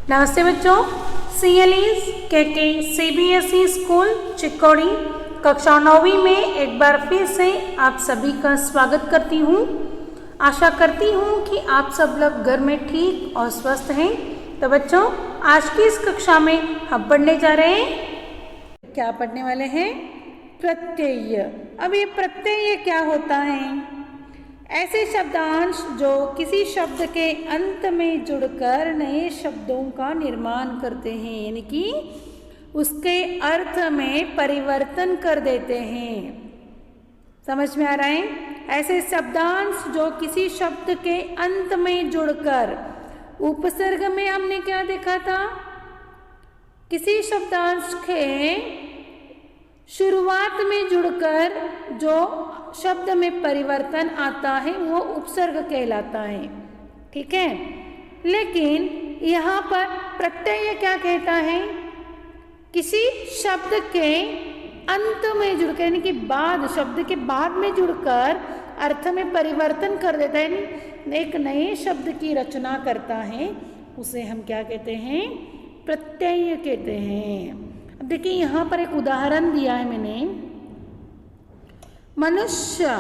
नमस्ते बच्चों, CLE's के CBSE स्कूल चिक्कोड़ी कक्षा 9वीं में एक बार फिर से आप सभी का स्वागत करती हूँ। आशा करती हूँ कि आप सब लोग घर में ठीक और स्वस्थ हैं। तो बच्चों, आज की इस कक्षा में हम पढ़ने जा रहे हैं, क्या पढ़ने वाले हैं? प्रत्यय। अब ये प्रत्यय क्या होता है? ऐसे शब्दांश जो किसी शब्द के अंत में जुड़कर नए शब्दों का निर्माण करते हैं, यानी कि उसके अर्थ में परिवर्तन कर देते हैं। समझ में आ रहा है? ऐसे शब्दांश जो किसी शब्द के अंत में जुड़कर, उपसर्ग में हमने क्या देखा था? किसी शब्दांश के शुरुआत में जुड़कर जो शब्द में परिवर्तन आता है वो उपसर्ग कहलाता है, ठीक है। लेकिन यहाँ पर प्रत्यय क्या कहता है? किसी शब्द के अंत में जुड़कर, यानी कि बाद, शब्द के बाद में जुड़कर अर्थ में परिवर्तन कर देता है, यानी एक नए शब्द की रचना करता है, उसे हम क्या कहते हैं? प्रत्यय कहते हैं। अब देखिए, यहाँ पर एक उदाहरण दिया है मैंने। मनुष्य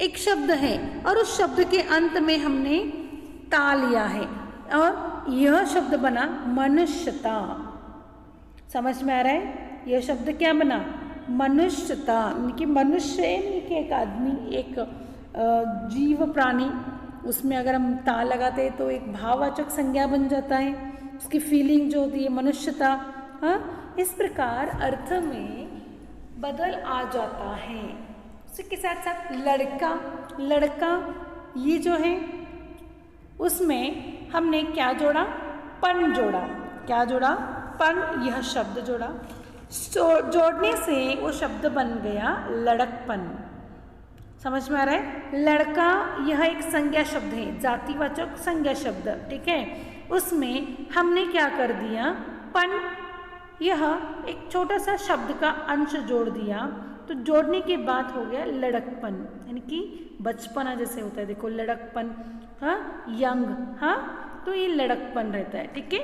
एक शब्द है और उस शब्द के अंत में हमने ता लिया है और यह शब्द बना मनुष्यता। समझ में आ रहा है? यह शब्द क्या बना? मनुष्यता। यानी कि मनुष्य यानी कि एक आदमी, एक जीव प्राणी, उसमें अगर हम ता लगाते हैं तो एक भाववाचक संज्ञा बन जाता है, उसकी फीलिंग जो होती है मनुष्यता। हाँ, इस प्रकार अर्थ में बदल आ जाता है। उसके साथ साथ लड़का, लड़का ये जो है उसमें हमने क्या जोड़ा? पन जोड़ा। क्या जोड़ा? पन, यह शब्द जोड़ा। जोड़ने से वो शब्द बन गया लड़कपन। समझ में आ रहा है? लड़का यह एक संज्ञा शब्द है, जातिवाचक संज्ञा शब्द, ठीक है। उसमें हमने क्या कर दिया? पन, यह एक छोटा सा शब्द का अंश जोड़ दिया, तो जोड़ने के बाद हो गया लड़कपन, यानी कि बचपना जैसे होता है। देखो लड़कपन, हाँ, यंग, हाँ, तो ये लड़कपन रहता है, ठीक है।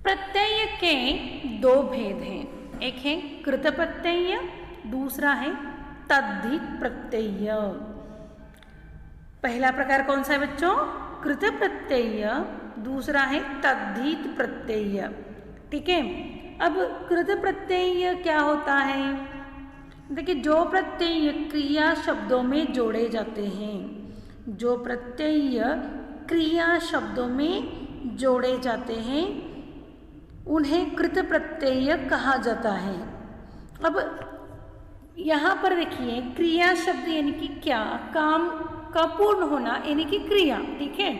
प्रत्यय के दो भेद हैं, एक है कृत प्रत्यय, दूसरा है तद्धित प्रत्यय। पहला प्रकार कौन सा है बच्चों? कृत प्रत्यय, दूसरा है तद्धित प्रत्यय, ठीक है। अब कृत प्रत्यय क्या होता है? देखिए, जो प्रत्यय क्रिया शब्दों में जोड़े जाते हैं, जो प्रत्यय क्रिया शब्दों में जोड़े जाते हैं उन्हें कृत प्रत्यय कहा जाता है। अब यहाँ पर देखिए, क्रिया शब्द यानी कि क्या? काम का पूर्ण होना यानी कि क्रिया, ठीक है।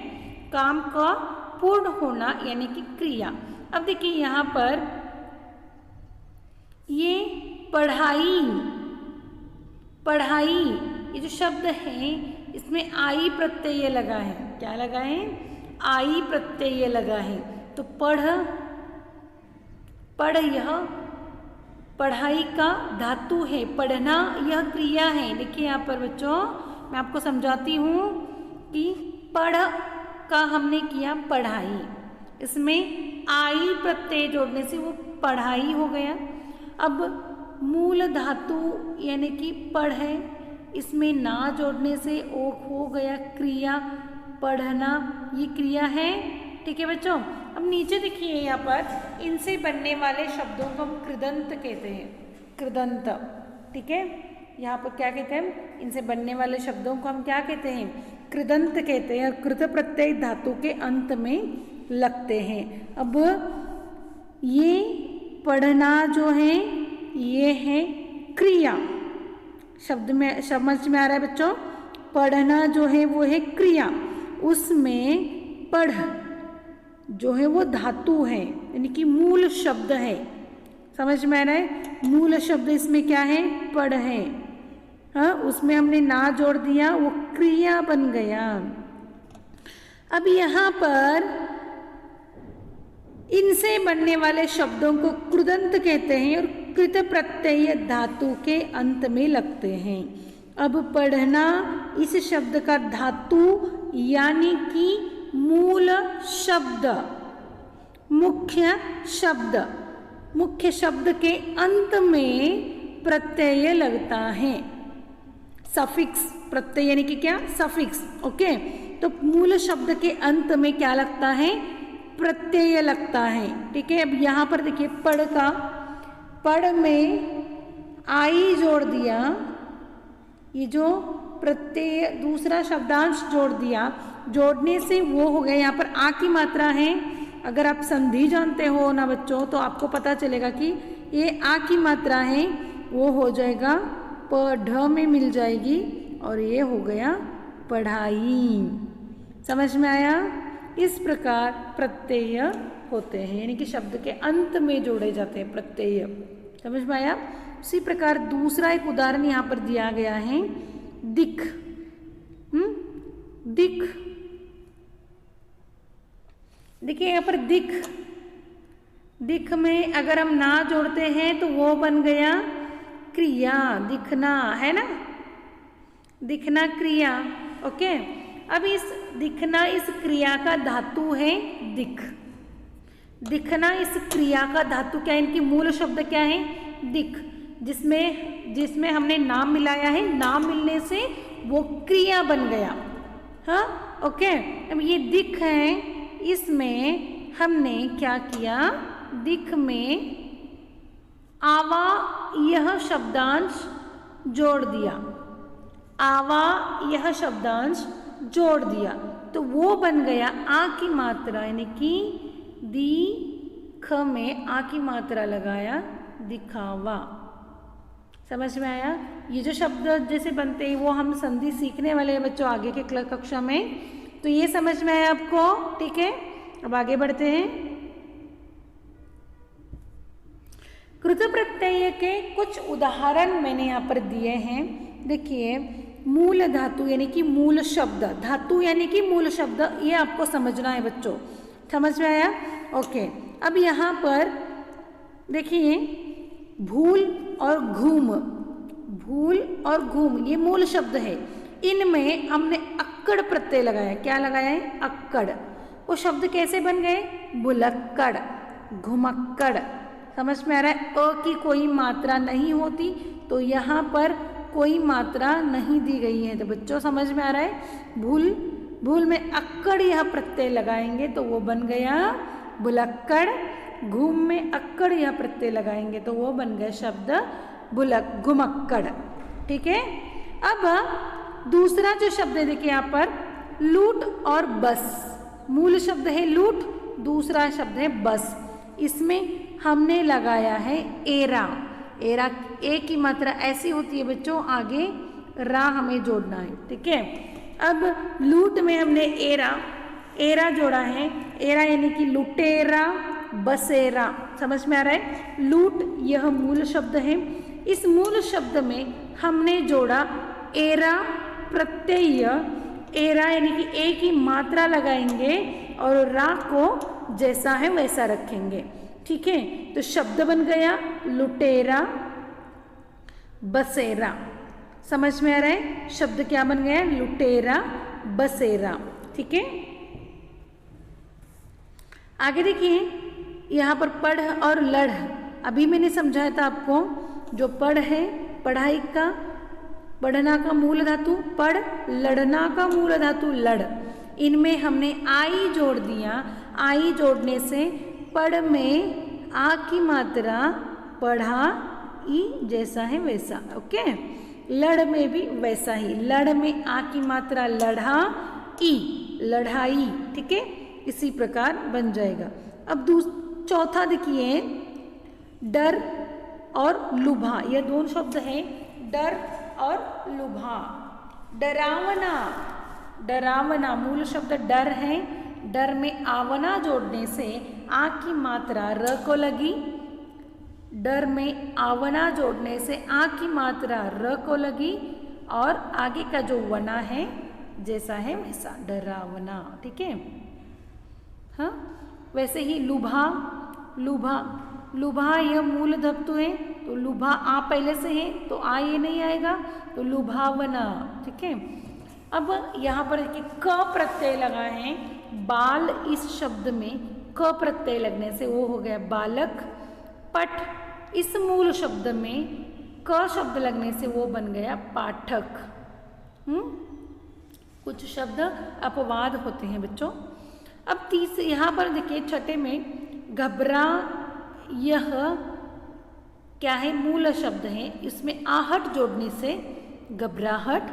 काम का पूर्ण होना यानी कि क्रिया। अब देखिए यहाँ पर ये पढ़ाई, पढ़ाई ये जो शब्द है इसमें आई प्रत्यय लगा है। क्या लगा है? आई प्रत्यय लगा है। तो पढ़, पढ़ यह पढ़ाई का धातु है, पढ़ना यह क्रिया है। देखिए यहाँ पर बच्चों, मैं आपको समझाती हूँ कि पढ़ का हमने किया पढ़ाई, इसमें आई प्रत्यय जोड़ने से वो पढ़ाई हो गया। अब मूल धातु यानी कि पढ़ है, इसमें ना जोड़ने से ओ हो गया क्रिया, पढ़ना, ये क्रिया है, ठीक है बच्चों। अब नीचे देखिए यहाँ पर इनसे बनने वाले शब्दों को हम कृदंत कहते हैं, कृदंत, ठीक है। यहाँ पर क्या कहते हैं? इनसे बनने वाले शब्दों को हम क्या कहते हैं? कृदंत कहते हैं। और कृत प्रत्यय धातु के अंत में लगते हैं। अब ये पढ़ना जो है ये है क्रिया। शब्द में समझ में आ रहा है बच्चों? पढ़ना जो है वो है क्रिया, उसमें पढ़ जो है वो धातु है, यानी कि मूल शब्द है। समझ में आ रहा है? मूल शब्द इसमें क्या है? पढ़ है, हाँ, उसमें हमने ना जोड़ दिया, वो क्रिया बन गया। अब यहाँ पर इनसे बनने वाले शब्दों को कृदंत कहते हैं और कृत प्रत्यय धातु के अंत में लगते हैं। अब पढ़ना इस शब्द का धातु यानी कि मूल शब्द, मुख्य शब्द, मुख्य शब्द के अंत में प्रत्यय लगता है। सफिक्स, प्रत्यय यानी कि क्या, सफिक्स। ओके, तो मूल शब्द के अंत में क्या लगता है, प्रत्यय लगता है। ठीक है, अब यहाँ पर देखिए पढ़ का, पढ़ में आई जोड़ दिया, ये जो प्रत्यय दूसरा शब्दांश जोड़ दिया, जोड़ने से वो हो गया, यहाँ पर आ की मात्रा है। अगर आप संधि जानते हो ना बच्चों, तो आपको पता चलेगा कि ये आ की मात्रा है, वो हो जाएगा पढ़ में मिल जाएगी, और ये हो गया पढ़ाई। समझ में आया? इस प्रकार प्रत्यय होते हैं, यानी कि शब्द के अंत में जोड़े जाते हैं प्रत्यय। समझ में आया? उसी प्रकार दूसरा एक उदाहरण यहाँ पर दिया गया है, दिख। दिख, देखिए यहाँ पर दिख, दिख में अगर हम ना जोड़ते हैं तो वो बन गया क्रिया, दिखना, है ना, दिखना क्रिया। ओके, अब इस दिखना, इस क्रिया का धातु है दिख। दिखना इस क्रिया का धातु क्या है, इनकी मूल शब्द क्या है, दिख, जिसमें हमने नाम मिलाया है, नाम मिलने से वो क्रिया बन गया। हाँ, ओके, अब ये दिख है, इसमें हमने क्या किया, दिख में आवा यह शब्दांश जोड़ दिया, आवा यह शब्दांश जोड़ दिया, तो वो बन गया आ की मात्रा, यानी कि दिख में आ की मात्रा लगाया, दिखावा। समझ में आया? ये जो शब्द जैसे बनते हैं वो हम संधि सीखने वाले हैं बच्चों आगे के कक्षा में, तो ये समझ में आया आपको? ठीक है, अब आगे बढ़ते हैं। कृत प्रत्यय के कुछ उदाहरण मैंने यहाँ पर दिए हैं। देखिए, मूल धातु यानी कि मूल शब्द, धातु यानी कि मूल शब्द, ये आपको समझना है बच्चों। समझ में आया? ओके, अब यहाँ पर देखिए भूल और घूम, भूल और घूम ये मूल शब्द है, इनमें हमने अक्कड़ प्रत्यय लगाया। क्या लगाया है? अक्कड़। वो शब्द कैसे बन गए? बुलक्कड़, घुमक्कड़। समझ में आ रहा है? अ की कोई मात्रा नहीं होती, तो यहाँ पर कोई मात्रा नहीं दी गई है, तो बच्चों समझ में आ रहा है? भूल, भूल में अक्कड़ यह प्रत्यय लगाएंगे तो वो बन गया बुलक्कड़। घूम में अक्कड़ यह प्रत्यय लगाएंगे तो वो बन गया शब्द घुमक्कड़। ठीक है, अब दूसरा जो शब्द है देखिए यहाँ पर लूट और बस। मूल शब्द है लूट, दूसरा शब्द है बस। इसमें हमने लगाया है एरा। एरा, ए की मात्रा ऐसी होती है बच्चों, आगे रा हमें जोड़ना है। ठीक है, अब लूट में हमने एरा, एरा जोड़ा है। एरा यानी कि लुटेरा, बसेरा। समझ में आ रहा है? लूट यह मूल शब्द है, इस मूल शब्द में हमने जोड़ा एरा प्रत्यय। एरा यानी कि ए की मात्रा लगाएंगे और रा को जैसा है वैसा रखेंगे। ठीक है, तो शब्द बन गया लुटेरा, बसेरा। समझ में आ रहा है? शब्द क्या बन गया? लुटेरा, बसेरा। ठीक है, आगे देखिए यहाँ पर पढ़ और लढ़। अभी मैंने समझाया था आपको, जो पढ़ है पढ़ाई का, पढ़ना का मूल धातु पढ़, लड़ना का मूल धातु लड़। इनमें हमने आई जोड़ दिया। आई जोड़ने से पढ़ में आ की मात्रा पढ़ा ई जैसा है वैसा। ओके, लड़ में भी वैसा ही, लड़ में आ की मात्रा लढ़ा ई, लढ़ाई। ठीक है, इसी प्रकार बन जाएगा। अब चौथा देखिए डर और लुभा, ये दोनों शब्द हैं, डर और लुभा। डरावना, डरावना मूल शब्द डर है। डर में आवना जोड़ने से आ की मात्रा र को लगी। डर में आवना जोड़ने से आ की मात्रा र को लगी और आगे का जो वना है जैसा है वैसा, डरावना। ठीक है, हाँ, वैसे ही लुभा, लुभा, लुभा यह मूल धातु है, तो लुभा आ पहले से है तो आ ये नहीं आएगा, तो लुभावना। ठीक है, अब यहाँ पर देखिए क प्रत्यय लगा है, बाल इस शब्द में क प्रत्यय लगने से वो हो गया बालक। पठ इस मूल शब्द में क शब्द लगने से वो बन गया पाठक। कुछ शब्द अपवाद होते हैं बच्चों। अब यहाँ पर देखिए छठे में घबरा, यह क्या है, मूल शब्द है, इसमें आहट जोड़ने से घबराहट।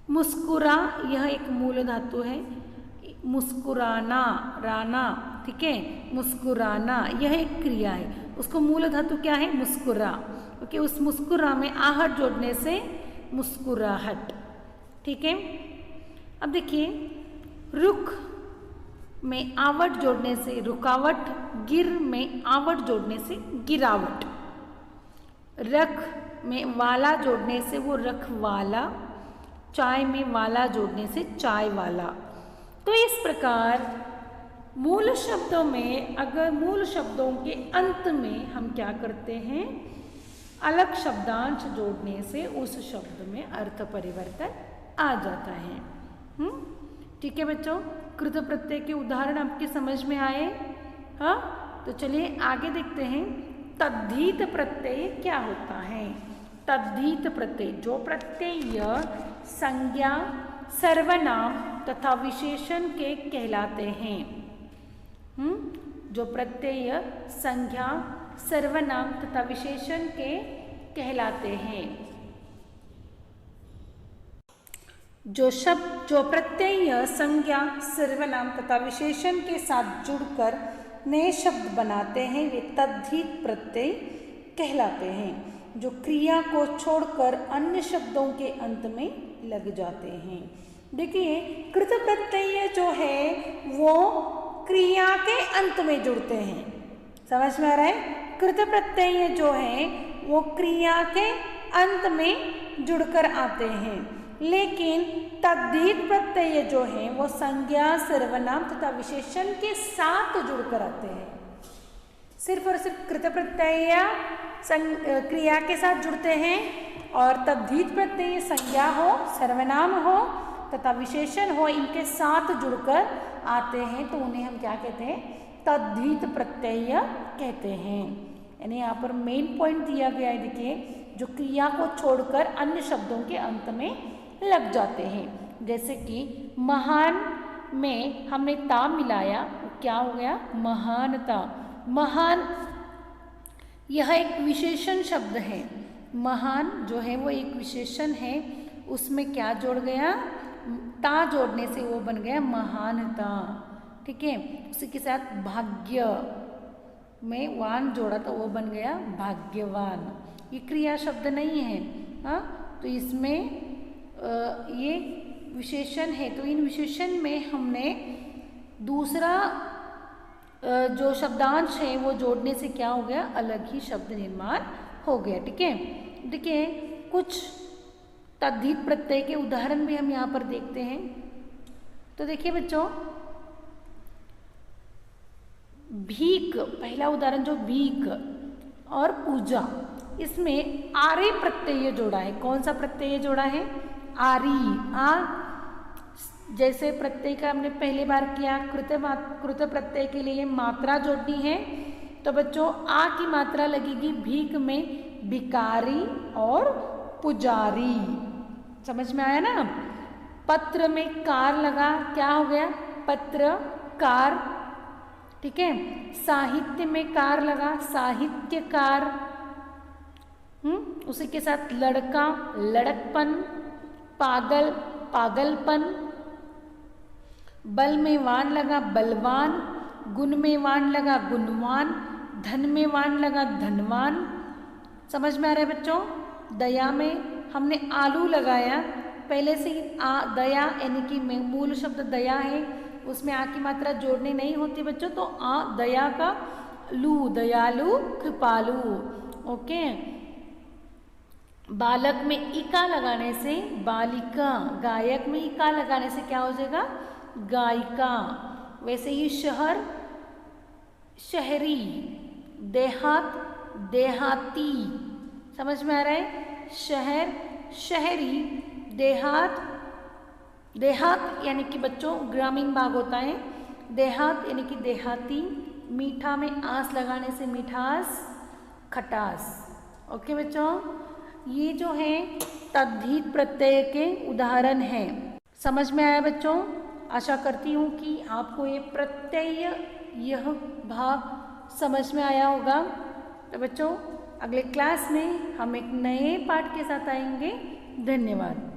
मुस्कुरा यह एक मूल धातु है, मुस्कुराना, राना, ठीक है, मुस्कुराना यह एक क्रिया है, उसको मूल धातु क्या है, मुस्कुरा, क्योंकि उस मुस्कुरा में आहट जोड़ने से मुस्कुराहट, ठीक है। अब देखिए रुख में आवट जोड़ने से रुकावट, गिर में आवट जोड़ने से गिरावट, रख में वाला जोड़ने से वो रखवाला, चाय में वाला जोड़ने से चाय वाला। तो इस प्रकार मूल शब्दों में अगर मूल शब्दों के अंत में हम क्या करते हैं, अलग शब्दांश जोड़ने से उस शब्द में अर्थ परिवर्तन आ जाता है। ठीक है बच्चों, कृत प्रत्यय के उदाहरण आपके समझ में आए। हाँ, तो चलिए आगे देखते हैं तद्धित प्रत्यय क्या होता है। तद्धित प्रत्यय जो प्रत्यय संज्ञा, सर्वनाम तथा विशेषण के कहलाते हैं। जो प्रत्यय संज्ञा, सर्वनाम तथा विशेषण के कहलाते हैं। जो प्रत्यय संज्ञा, सर्वनाम तथा विशेषण के साथ जुड़कर नए शब्द बनाते हैं वे तद्धित प्रत्यय कहलाते हैं। जो क्रिया को छोड़कर अन्य शब्दों के अंत में लग जाते हैं। देखिए कृत प्रत्यय जो है वो क्रिया के अंत में जुड़ते हैं। समझ में आ रहा है? कृत प्रत्यय जो है वो क्रिया के अंत में जुड़कर आते हैं, लेकिन तद्धित प्रत्यय जो है वो संज्ञा, सर्वनाम तथा विशेषण के साथ जुड़कर आते हैं। सिर्फ और सिर्फ कृत प्रत्यय क्रिया के साथ जुड़ते हैं और तद्धित प्रत्यय संज्ञा हो, सर्वनाम हो तथा विशेषण हो, इनके साथ जुड़कर आते हैं, तो उन्हें हम क्या कहते हैं, तद्धित प्रत्यय कहते हैं। यानी यहाँ पर मेन पॉइंट दिया गया है, देखिए जो क्रिया को छोड़कर अन्य शब्दों के अंत में लग जाते हैं। जैसे कि महान में हमने ता मिलाया, क्या हो गया, महानता। महान यह एक विशेषण शब्द है। महान जो है वो एक विशेषण है, उसमें क्या जोड़ गया, ता जोड़ने से वो बन गया महानता। ठीक है, उसी के साथ भाग्य में वान जोड़ा तो वो बन गया भाग्यवान। ये क्रिया शब्द नहीं है, हाँ, तो इसमें ये विशेषण है। तो इन विशेषण में हमने दूसरा जो शब्दांश है वो जोड़ने से क्या हो गया, अलग ही शब्द निर्माण हो गया। ठीक है, देखिए कुछ तद्धित प्रत्यय के उदाहरण भी हम यहाँ पर देखते हैं। तो देखिए बच्चों, भीख, पहला उदाहरण जो भीख और पूजा, इसमें आरे प्रत्यय जोड़ा है। कौन सा प्रत्यय जोड़ा है, आरी। जैसे प्रत्यय का हमने पहली बार किया, कृत प्रत्यय के लिए मात्रा जोड़नी है, तो बच्चों आ की मात्रा लगेगी भीख में भिकारी और पुजारी। समझ में आया ना? पत्र में कार लगा, क्या हो गया, पत्रकार। ठीक है, साहित्य में कार लगा, साहित्यकार। उसी के साथ लड़का, लड़कपन, पागल, पागलपन। बल में वान लगा, बलवान। गुण में वान लगा, गुणवान। धन में वान लगा, धनवान। समझ में आ रहा है बच्चों? दया में हमने आलू लगाया, पहले से ही दया यानी कि मूल शब्द दया है, उसमें आ की मात्रा जोड़नी नहीं होती बच्चों, तो दया का लू, दयालु, कृपालु। ओके, बालक में इका लगाने से बालिका, गायक में इका लगाने से क्या हो जाएगा, गायिका। वैसे ही शहर, शहरी, देहात, देहाती। समझ में आ रहा है? शहर, शहरी, देहात, देहात यानी कि बच्चों ग्रामीण भाग होता है, देहात यानी कि देहाती, मीठा में आस लगाने से मिठास, खटास। ओके बच्चों, ये जो है तद्धित प्रत्यय के उदाहरण हैं। समझ में आया बच्चों? आशा करती हूँ कि आपको ये प्रत्यय, यह भाग समझ में आया होगा। तो बच्चों अगले क्लास में हम एक नए पाठ के साथ आएंगे। धन्यवाद।